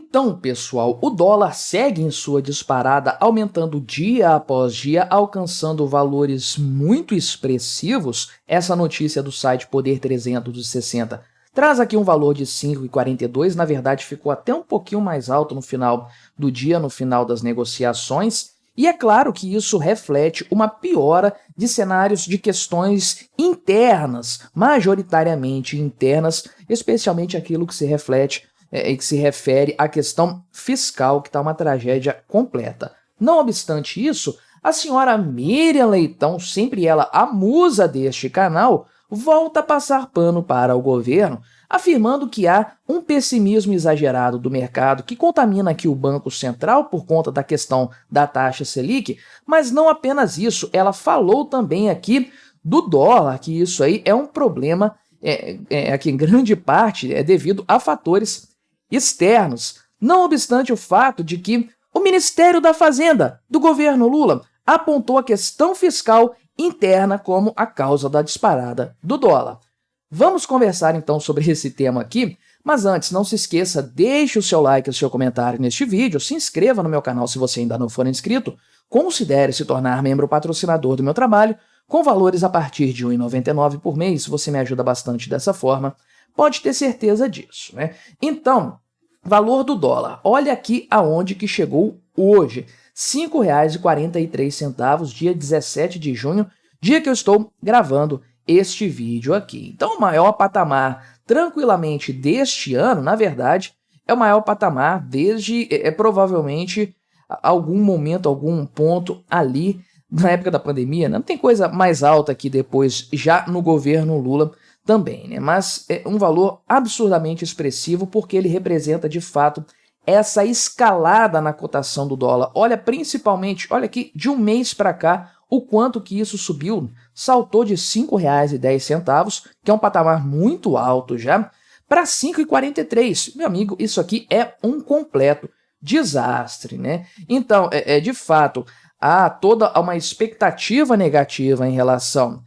Então, pessoal, o dólar segue em sua disparada, aumentando dia após dia, alcançando valores muito expressivos. Essa notícia do site Poder 360 traz aqui um valor de 5,42, na verdade ficou até um pouquinho mais alto no final do dia, no final das negociações. E é claro que isso reflete uma piora de cenários de questões internas, majoritariamente internas, especialmente aquilo que se refere à questão fiscal, que está uma tragédia completa. Não obstante isso, a senhora Miriam Leitão, sempre ela a musa deste canal, volta a passar pano para o governo, afirmando que há um pessimismo exagerado do mercado que contamina aqui o Banco Central por conta da questão da taxa Selic, mas não apenas isso, ela falou também aqui do dólar, que isso aí é um problema que em grande parte é devido a fatores externos, não obstante o fato de que o Ministério da Fazenda do governo Lula apontou a questão fiscal interna como a causa da disparada do dólar. Vamos conversar então sobre esse tema aqui, mas antes, não se esqueça, deixe o seu like e o seu comentário neste vídeo, se inscreva no meu canal se você ainda não for inscrito, considere se tornar membro patrocinador do meu trabalho, com valores a partir de R$ 1,99 por mês, você me ajuda bastante dessa forma, pode ter certeza disso, né? Então, valor do dólar, olha aqui aonde que chegou hoje, R$ 5,43, dia 17 de junho, dia que eu estou gravando este vídeo aqui. Então, o maior patamar, tranquilamente, deste ano, na verdade, é o maior patamar desde, provavelmente, algum momento, algum ponto ali, na época da pandemia, né? Não tem coisa mais alta aqui depois, já no governo Lula também, né? Mas é um valor absurdamente expressivo, porque ele representa, de fato, essa escalada na cotação do dólar. Olha, principalmente, olha aqui, de um mês para cá, o quanto que isso subiu, saltou de R$ 5,10, que é um patamar muito alto já, para R$ 5,43. Meu amigo, isso aqui é um completo desastre, né? Então, de fato, há toda uma expectativa negativa em relação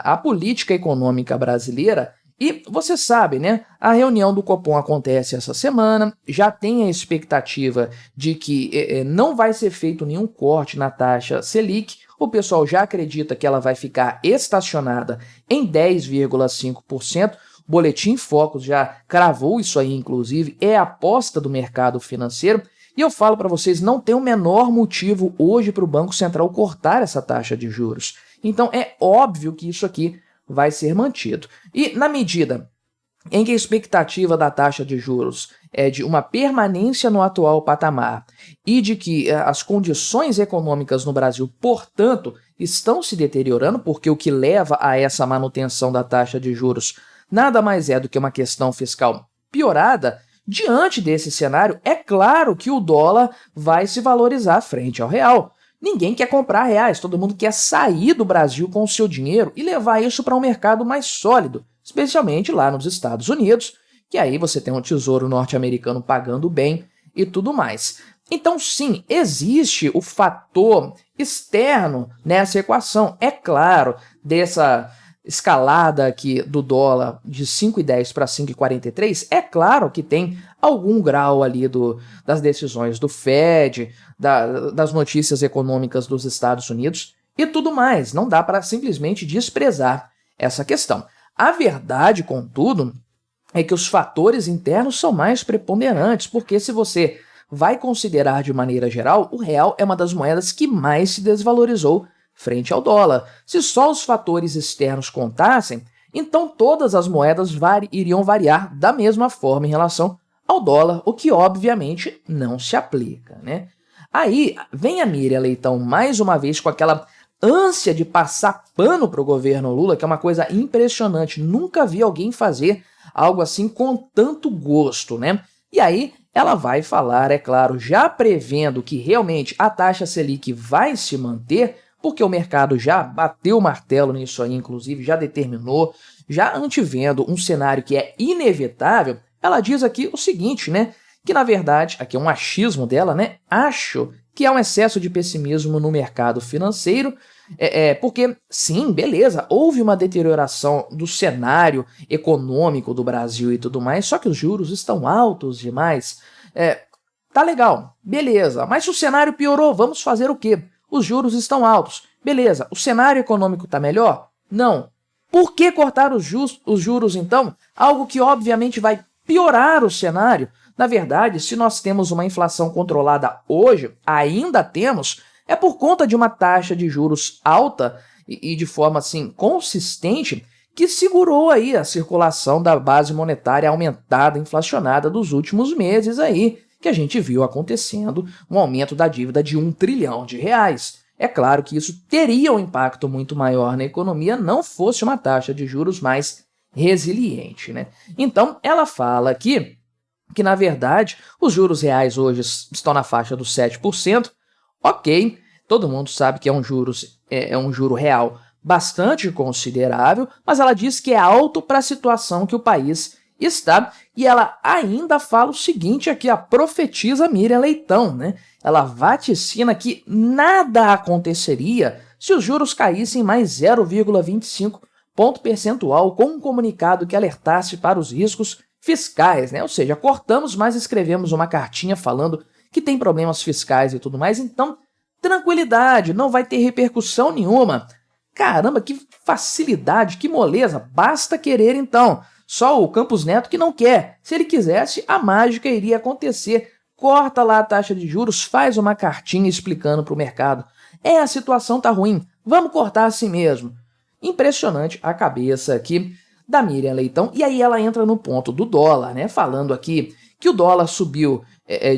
à política econômica brasileira. E você sabe, né? A reunião do Copom acontece essa semana, já tem a expectativa de que não vai ser feito nenhum corte na taxa Selic, o pessoal já acredita que ela vai ficar estacionada em 10,5%, o Boletim Focus já cravou isso aí, inclusive, é a aposta do mercado financeiro, e eu falo para vocês, não tem o menor motivo hoje para o Banco Central cortar essa taxa de juros. Então é óbvio que isso aqui vai ser mantido. E na medida em que a expectativa da taxa de juros é de uma permanência no atual patamar e de que as condições econômicas no Brasil, portanto, estão se deteriorando, porque o que leva a essa manutenção da taxa de juros nada mais é do que uma questão fiscal piorada, diante desse cenário, é claro que o dólar vai se valorizar frente ao real. Ninguém quer comprar reais, todo mundo quer sair do Brasil com o seu dinheiro e levar isso para um mercado mais sólido, especialmente lá nos Estados Unidos, que aí você tem um tesouro norte-americano pagando bem e tudo mais. Então sim, existe o fator externo nessa equação. É claro, dessa escalada aqui do dólar de 5,10 para 5,43, é claro que tem algum grau ali das decisões do Fed, das notícias econômicas dos Estados Unidos e tudo mais. Não dá para simplesmente desprezar essa questão. A verdade, contudo, é que os fatores internos são mais preponderantes, porque se você vai considerar de maneira geral, o real é uma das moedas que mais se desvalorizou frente ao dólar. Se só os fatores externos contassem, então todas as moedas iriam variar da mesma forma em relação ao dólar, o que obviamente não se aplica, né? Aí vem a Miriam Leitão mais uma vez com aquela ânsia de passar pano para o governo Lula, que é uma coisa impressionante. Nunca vi alguém fazer algo assim com tanto gosto, né? E aí ela vai falar, é claro, já prevendo que realmente a taxa Selic vai se manter, porque o mercado já bateu o martelo nisso aí, inclusive, já determinou, já antevendo um cenário que é inevitável. Ela diz aqui o seguinte, né? Que na verdade, aqui é um achismo dela, né? Acho que há um excesso de pessimismo no mercado financeiro, porque, sim, beleza, houve uma deterioração do cenário econômico do Brasil e tudo mais, só que os juros estão altos demais. Tá legal, beleza, mas se o cenário piorou, vamos fazer o quê? Os juros estão altos, beleza, o cenário econômico está melhor? Não. Por que cortar os juros, então? Algo que obviamente vai piorar o cenário. Na verdade, se nós temos uma inflação controlada hoje, ainda temos, é por conta de uma taxa de juros alta e de forma assim consistente que segurou aí a circulação da base monetária aumentada, inflacionada dos últimos meses aí, que a gente viu acontecendo um aumento da dívida de R$ 1 trilhão. É claro que isso teria um impacto muito maior na economia, não fosse uma taxa de juros mais resiliente, né? Então, ela fala aqui que, na verdade, os juros reais hoje estão na faixa dos 7%. Ok, todo mundo sabe que é um juro real bastante considerável, mas ela diz que é alto para a situação que o país está, e ela ainda fala o seguinte aqui, a profetisa Miriam Leitão, né? Ela vaticina que nada aconteceria se os juros caíssem mais 0,25 ponto percentual com um comunicado que alertasse para os riscos fiscais, né? Ou seja, cortamos, mas escrevemos uma cartinha falando que tem problemas fiscais e tudo mais, então tranquilidade, não vai ter repercussão nenhuma. Caramba, que facilidade, que moleza, basta querer então. Só o Campos Neto que não quer. Se ele quisesse, a mágica iria acontecer. Corta lá a taxa de juros, faz uma cartinha explicando para o mercado. A situação tá ruim, vamos cortar assim mesmo. Impressionante a cabeça aqui da Miriam Leitão. E aí ela entra no ponto do dólar, né? Falando aqui que o dólar subiu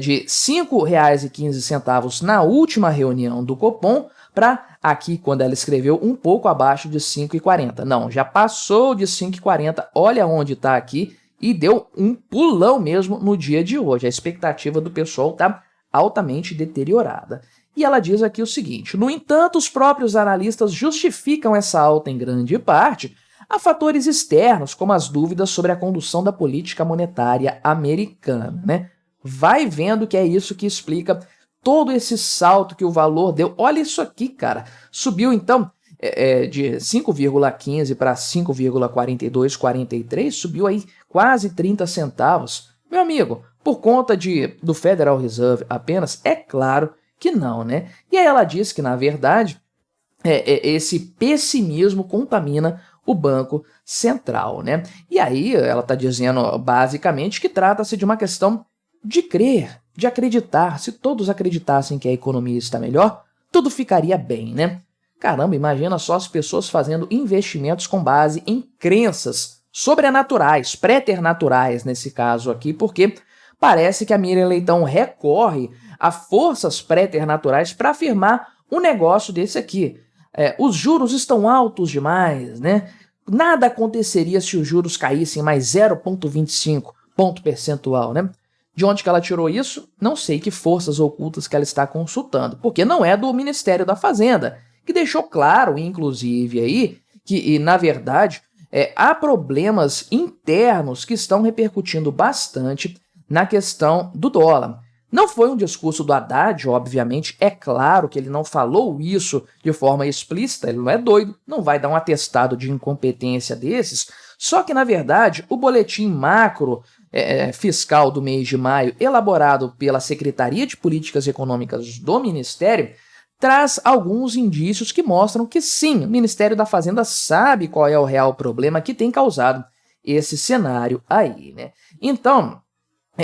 de R$ 5,15 na última reunião do Copom para aqui, quando ela escreveu, um pouco abaixo de 5,40. Não, já passou de 5,40, olha onde está aqui, e deu um pulão mesmo no dia de hoje. A expectativa do pessoal está altamente deteriorada. E ela diz aqui o seguinte: no entanto, os próprios analistas justificam essa alta em grande parte a fatores externos, como as dúvidas sobre a condução da política monetária americana, né? Vai vendo que é isso que explica todo esse salto que o valor deu. Olha isso aqui, cara. Subiu, então, de 5,15 para 5,42, 43, subiu aí quase 30 centavos. Meu amigo, por conta do Federal Reserve apenas? É claro que não, né? E aí ela diz que, na verdade, esse pessimismo contamina o Banco Central, né? E aí ela está dizendo, basicamente, que trata-se de uma questão de crer, de acreditar. Se todos acreditassem que a economia está melhor, tudo ficaria bem, né? Caramba, imagina só as pessoas fazendo investimentos com base em crenças sobrenaturais, preternaturais nesse caso aqui, porque parece que a Miriam Leitão recorre a forças preternaturais para afirmar um negócio desse aqui. Os juros estão altos demais, né? Nada aconteceria se os juros caíssem mais 0,25 ponto percentual, né? De onde que ela tirou isso? Não sei que forças ocultas que ela está consultando, porque não é do Ministério da Fazenda, que deixou claro, inclusive, aí, que, na verdade, há problemas internos que estão repercutindo bastante na questão do dólar. Não foi um discurso do Haddad, obviamente, é claro que ele não falou isso de forma explícita, ele não é doido, não vai dar um atestado de incompetência desses, só que, na verdade, o boletim macro fiscal do mês de maio, elaborado pela Secretaria de Políticas Econômicas do Ministério, traz alguns indícios que mostram que sim, o Ministério da Fazenda sabe qual é o real problema que tem causado esse cenário aí, né? Então,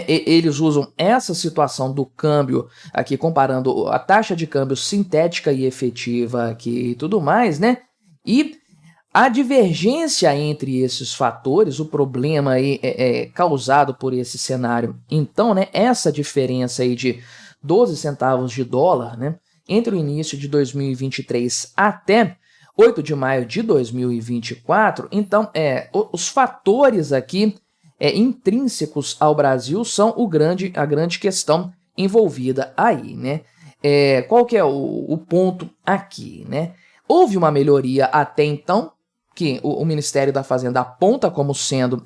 eles usam essa situação do câmbio aqui, comparando a taxa de câmbio sintética e efetiva aqui e tudo mais, né? E a divergência entre esses fatores, o problema aí causado por esse cenário, então, né, essa diferença aí de 12 centavos de dólar, né, entre o início de 2023 até 8 de maio de 2024, então, os fatores aqui intrínsecos ao Brasil são a grande questão envolvida aí, né? Qual que é o ponto aqui, né? Houve uma melhoria até então, que o Ministério da Fazenda aponta como sendo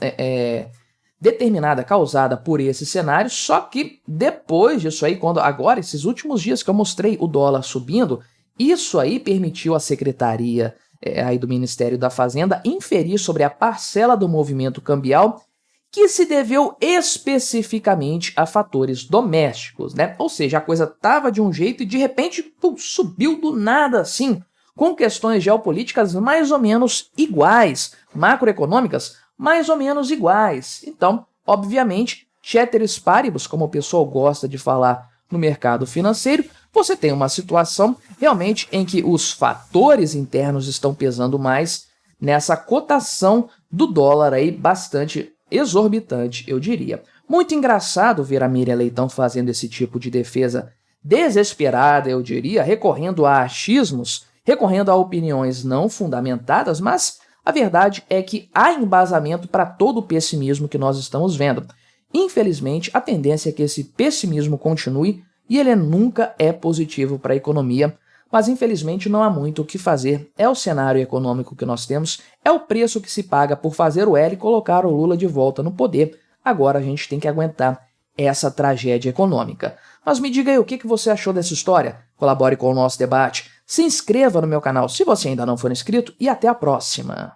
determinada, causada por esse cenário, só que depois disso aí, agora, esses últimos dias que eu mostrei o dólar subindo, isso aí permitiu à Secretaria aí do Ministério da Fazenda inferir sobre a parcela do movimento cambial que se deveu especificamente a fatores domésticos, né? Ou seja, a coisa estava de um jeito e de repente subiu do nada assim, com questões geopolíticas mais ou menos iguais, macroeconômicas mais ou menos iguais. Então, obviamente, ceteris paribus, como o pessoal gosta de falar no mercado financeiro, você tem uma situação realmente em que os fatores internos estão pesando mais nessa cotação do dólar aí bastante exorbitante, eu diria. Muito engraçado ver a Miriam Leitão fazendo esse tipo de defesa desesperada, eu diria, recorrendo a achismos, recorrendo a opiniões não fundamentadas, mas a verdade é que há embasamento para todo o pessimismo que nós estamos vendo. Infelizmente, a tendência é que esse pessimismo continue e ele nunca é positivo para a economia, mas infelizmente não há muito o que fazer. É o cenário econômico que nós temos, é o preço que se paga por fazer o L e colocar o Lula de volta no poder. Agora a gente tem que aguentar essa tragédia econômica. Mas me diga aí o que você achou dessa história, colabore com o nosso debate, se inscreva no meu canal se você ainda não for inscrito e até a próxima.